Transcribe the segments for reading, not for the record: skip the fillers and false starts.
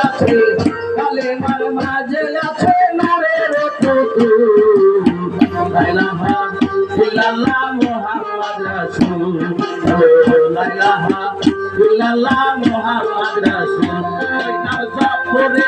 আছে কালেমার মাঝে আছে নূরের টুকু লা ইলাহা ইল্লাল্লাহ মুহাম্মদ রাসূল লা ইলাহা ইল্লাল্লাহ মুহাম্মদ রাসূল নাম জপ করে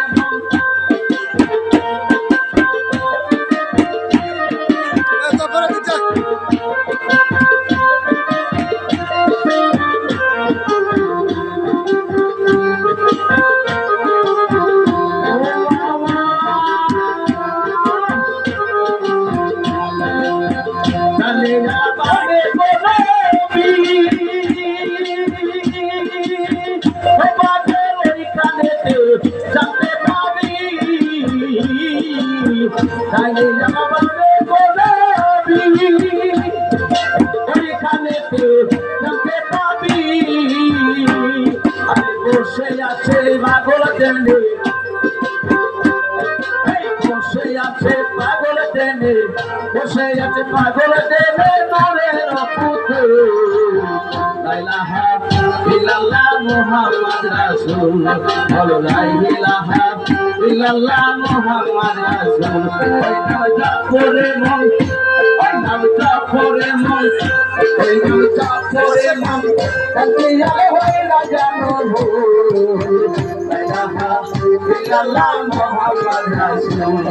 বসে আছে পাগল টেনে বসে আছে পাগল টেনে বসে আছে পাগল টেনে নূরের পুত্র লা ইলাহা ইল্লাল্লাহ মুহাম্মদ রাসূল বলো লা ইলাহা ইল্লাল্লাহ মুহাম্মদ রাসূল ওই নামটা পড়ে মন ওই নামটা পড়ে মন ওই নামটা পড়ে মন কালিয়া হয়ে না জানো লা ইলাহা ইল্লাল্লাহ মুহাম্মদ রাসূল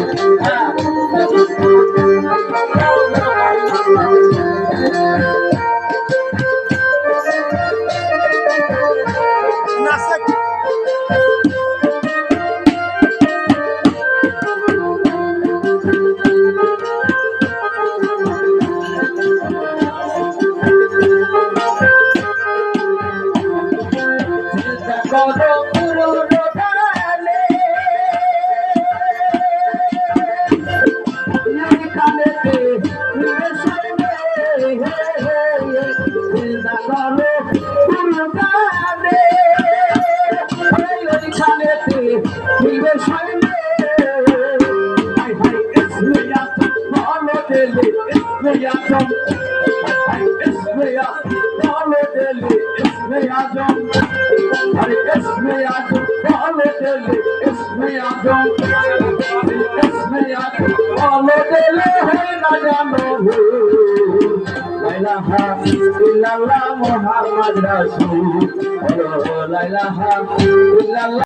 Muhammad Rasul, la ilaha illallah.